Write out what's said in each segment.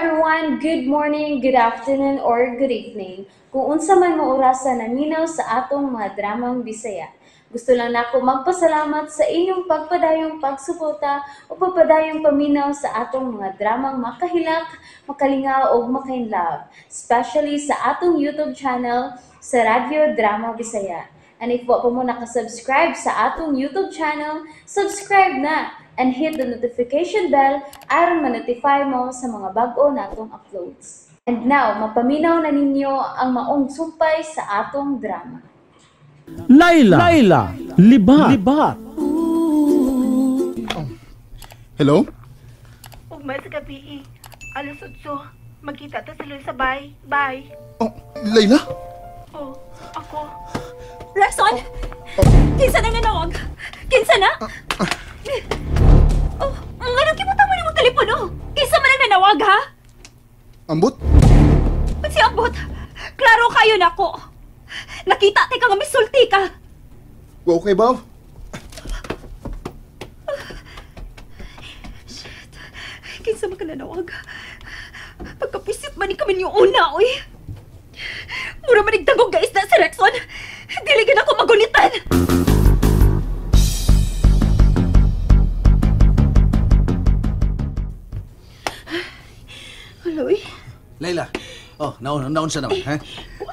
everyone, good morning, good afternoon, or good evening. Kung unsa man mo orasan naminaw sa atong mga dramang Bisaya. Gusto lang nako magpasalamat sa inyong pagpadayong pagsuporta o pagpadayong paminaw sa atong mga dramang makahilak, makalingaw o makainlove, especially sa atong YouTube channel sa Radyo Drama Bisaya. And if wa pa mo nakasubscribe sa atong YouTube channel, subscribe na and hit the notification bell aron ma-notify mo sa mga bag-o natong uploads. And now, mapaminaw na ninyo ang maong sumpay sa atong drama. Laila, libat. Hello? Ugma sa gabi, alas 8, magkita ta sila sa bay. Bye. Oh, Layla? Oh, ako. Rexon! Kinsa na nanawag? Kinsa na? Oh, anong kibutang mo ni mong telepono? Kinsa man ang nanawag, ha? Ambot? Si Ambot, klaro kayo na ko. Nakita ka nga misulti ka. Okay ba? Shit, kinsa man ka nanawag? Pagkapisit man ni kami yung una, oy. Mura manigdagog guys na si Rexon. Dili ka na ako magunitan. Hello, eh. Layla, naon sa naman, ha?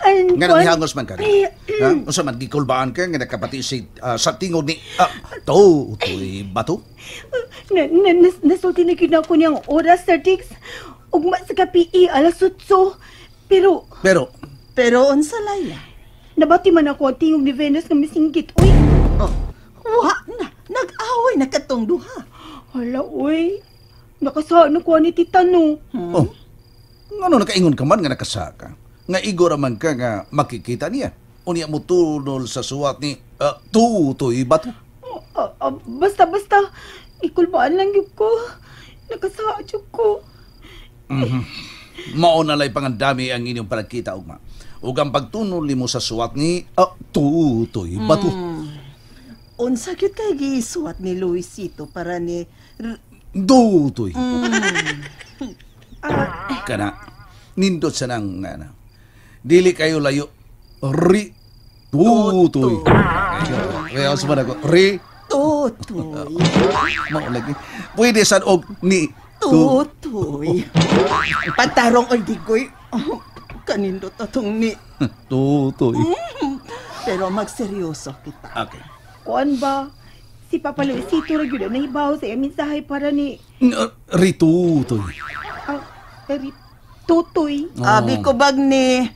Nga nang ihangos man ka. Ha? Unsa man gikulbaan ka nga nakapati sa tingod ni toy bato? Nasulti na ko niyang oras, Sir Diggs. Ugma sa gabi, alas 8. Pero unsa Layla? Nabati man ako ang tingog ni Venus nga misinggit, uy. Oh, wa na. Nag-away na katong duha. Hala, uy. Nakasaan ako ni Tita, no? Oh. Ano nakaingon ka man nga nakasaka? Nga igor man ka nga makikita niya. Unya mo tunol sa suwat ni tutoy bato. Basta. Ikulbaan lang yun ko. Nakasaan yun ko. Mao na lay pangandami ang inyong panagkita, ugma. Ug ang pagtunol nimo sa suwat ni tutoy bato. Unsa gyud kay giisuwat ni Luisito para ni Tutoy. Kana nindot sa nang dili kayo layo tutoy. Kaya sa man ako Tutoy. Mao lagi. Pwede sad og ni Tutoy. Patarong oy digoy. Kanindot atong ni tutoy. Pero magseryoso kita. Okay. Kuan ba? Si Papa Luisito rin yun na ibaw sa iyang mensahe para ni... Ritutoy. Tutoy. Abi ko bag ni...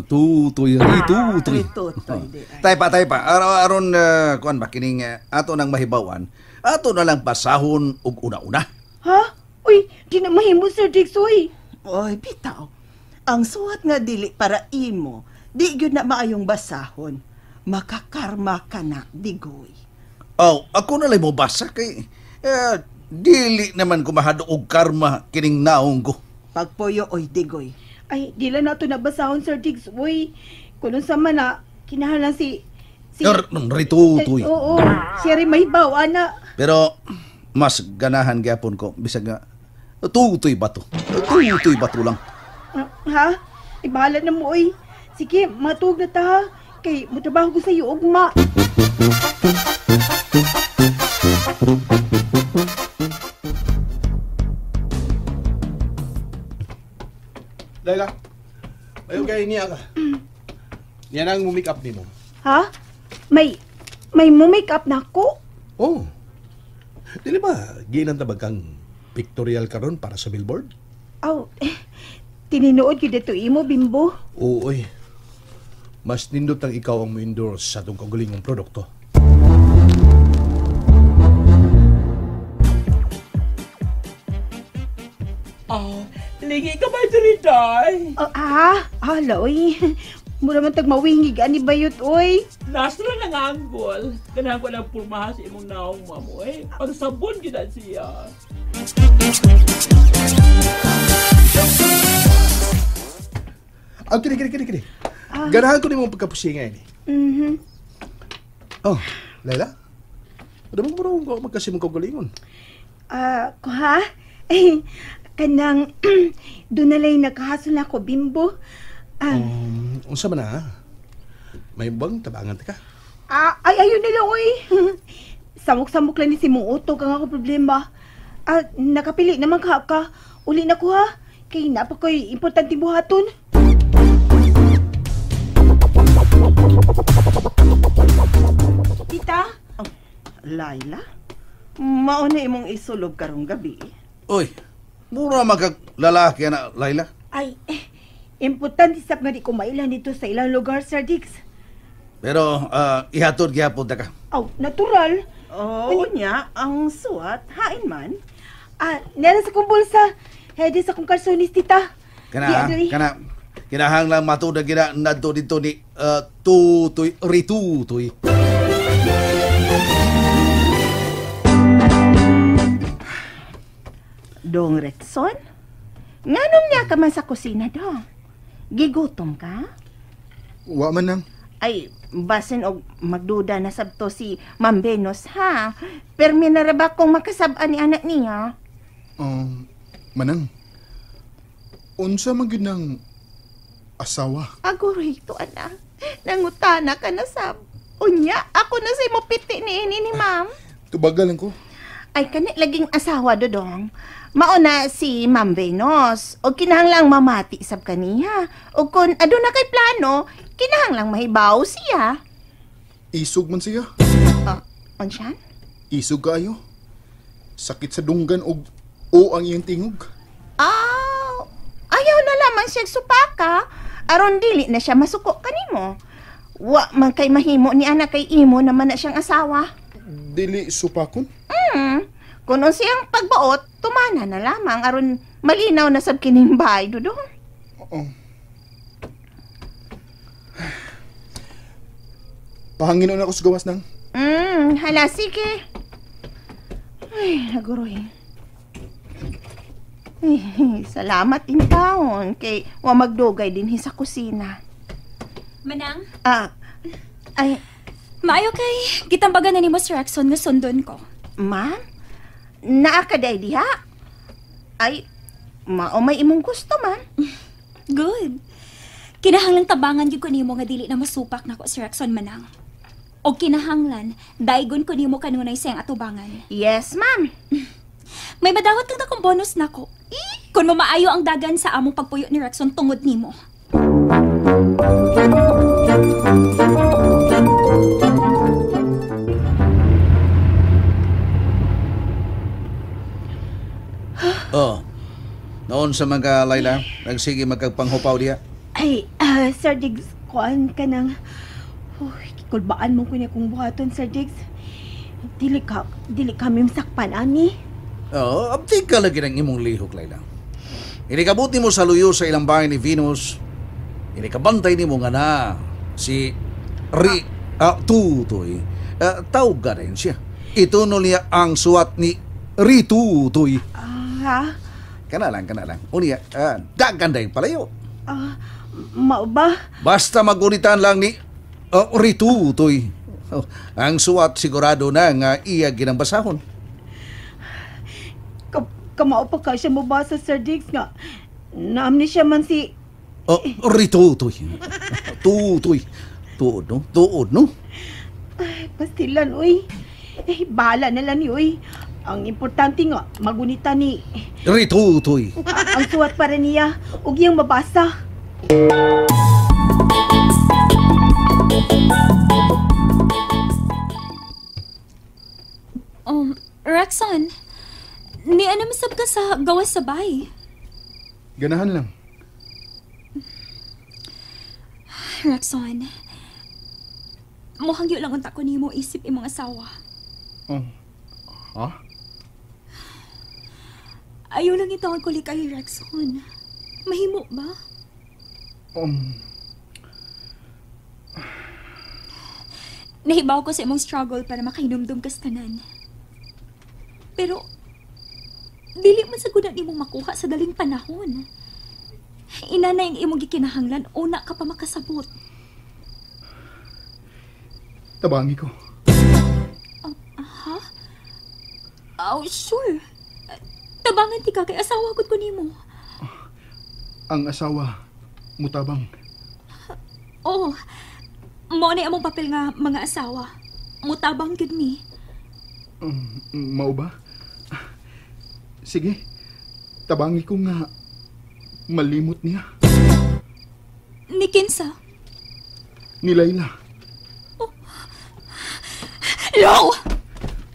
Tutoy. Ritutoy. Tutoy. Taypa. Aron, kuan ba, kining ato nang mahibawan, ato na lang basahon og una-una. Ha? Uy, di na mahimo, Sir Diggs, uy. Oy, bitaw. Ang suwat nga dili para imo, di gyud na maayong basahon. Makakarma ka na, digoy. Oh, ako na lang mo basa kay dili naman ko mahado og karma kining naong ko. Pagpuyo oy digoy. Ay, di lang nato nabasahon, Sir Diggs, uy. Kung sa man na, kinahalan si... Ritutoy. Oo, siya rin mahibaw, ana. Pero mas ganahan gyapon ko bisag nga tutoy bato. Tutoy bato lang. Ha? Ibahala na mo, uy. Sige, matug na ta, ha? Kay mutrabaho ko sa iyo, ugma. Layla, ayaw kayo niya ka. Yan ang make up ni mo. Ha? May make up na ako? Oh. Dili ba, ginantabag kang pictorial karon para sa billboard? Aw, tininood ko dito imo, Bimbo. Oo, oy. Mas nindot ang ikaw ang mo-endorse sa itong kagulingong produkto. Ligi ka ba diri, Day? Loy. Mura man tag mawingig ani bayot, oy. Nastro na nga anggol. Ganahan ko lang purmaha sa imong naong mamoy. Pag sabon gina siya. Kini. Ganahan ko ni mong pagkapusingan eh. Oh, Layla? Ano mo ko magkasimong kagalingon? Ko ha? Eh, Kanang, doon na lang nakahasol na ako, Bimbo. Unsa man na? May bang tabangan ka? Ay, ayun na lang, uy. Samok-samok lang ni si Muuto kang ako problema. Nakapili naman ka. Uli na ko ha. Kaya napa ko'y importante buhaton. Tita? Laila? Mauna imong isulob karong gabi. Uy, mura magkag lalaki na, Laila. Ay, importante sab nga di ko mailan dito sa ilang lugar, Sir Diggs. Pero ihatod gyapon ta ka. Natural. Oo niya, ang suwat, hain man. Nera sa kong bulsa. Hede sa kong kalsonis, tita. Kana kinahanglang matuod gina nadto dito ni tutoy ritutoy. Dong Rexon? Nganong niya ka man sa kusina, dong? Gigutom ka? Wa man nang. Ay, basin og magduda na sabto si Ma'am Venus, ha? Permi na ra ba kung makasab-an ni anak niya? Manang. Unsa man gyud nang asawa? Agurito, anak. Nangutana ka na sab. Unya, ako na sa mo piti ni ma'am. Tubagal lang ko. Ay, kanit laging asawa, dodong. Mauna si Ma'am Venus. O kinahanglang mamati sab kaniya. O kung aduna kay plano, kinahanglang mahibaw siya. Isog man siya. Unsyan? Isog kaayo. Sakit sa dunggan o ang iyang tingog. Ayaw na lamang siya supaka. Aron dili na siya masuko kanimo. Wa man kay mahimo ni anak kay imo naman na siyang asawa. Dili supakon? Kung siyang pagbaot, tumana na lamang aron malinaw na sab kining bahay, dudong. Oo. Pahangin ako sa gawas nang. Hala, sige. Ay, naguroy. Salamat in taon kay wa magdugay din sa kusina. Manang, Ay, maayo kay gitambagan na ni Mr. Rexon nga sundon ko. ma'am? Naa ka day diha? Ay, mao may imong gusto man. Good. Kinahanglan tabangan gyud ko nimo nga dili na masupak nako si Rexon manang. O kinahanglan daygon ko nimo kanunay siyang atubangan. Yes, ma'am. May madawat kang takong bonus nako. Kung mamaayo ang dagan sa among pagpuyo ni Rexon tungod nimo. Noon sa mga Laila, nagsige magkagpanghupaw diya. Ay, Sir Diggs, kuan ka nang... Kulbaan mo ko niya kung buhaton, Sir Diggs. Dili kami masakpan, ani. Abdi ka lagi ng imong lihok, Laila. Inikabuti mo sa luyo sa ilang bahay ni Venus. Inikabantay ni mo nga na si Tutoy. Tawag ka rin siya. Ituno niya ang suwat ni Ritutoy. Kana lang. Unya, dagan dahin palayo. Mao ba? Basta magunitan lang ni Ritutoy. Ang suwat sigurado na nga iya ginambasahon. Kamao pa ka siya mabasa, Sir Diggs, nga. Naamnesia man si... Ritutoy. Tutoy. Tuod, no? Ay, pastilan, uy. Bahala na lang ni, uy. Ang importante nga, magunita ni... Ritutoy. Ang suwat para niya, ug iyang mabasa. Rexon, ni ano masab ka sa gawas sa bay? Ganahan lang. Rexon, mukhang yun lang unta ko nimo isip imong asawa. Ha? Ayaw lang itawag ko kay Rexon. Mahimo ba? Nahibaw ko sa imong struggle para makahinumdum ka sa tanan. Pero, dili man sa gunan imong makuha sa daling panahon. Ina na yung imong gikinahanglan, una ka pa makasabot. Tabangi ko. Oh, sure. Tabangan ti ka kay asawa gud ko nimo. Ang asawa, mutabang. Oo. Mao ni among papel nga mga asawa. Mutabang gid mi. Mao ba? Sige, tabangi ko nga malimot niya. Ni kinsa? Ni Layla. No!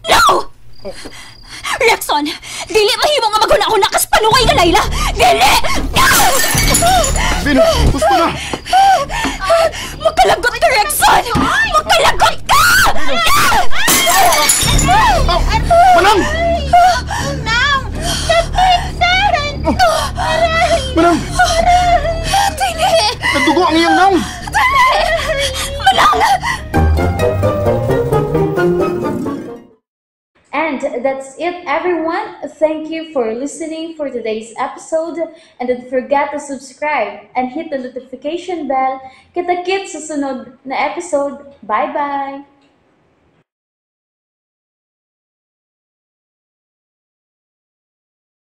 No! Rexon! Dili mahimo nga maghuna-huna kas panuway nga Layla! Dili! Bino, gusto na! Makalagot ka, Rexon! Makalagot ka! Manang! Nang! Kapinsan! Manang! Dili! Nagdugo ang iyang naong! Malang! And that's it, everyone. Thank you for listening for today's episode. And don't forget to subscribe and hit the notification bell. Kita-kits sa sunod na episode. Bye-bye!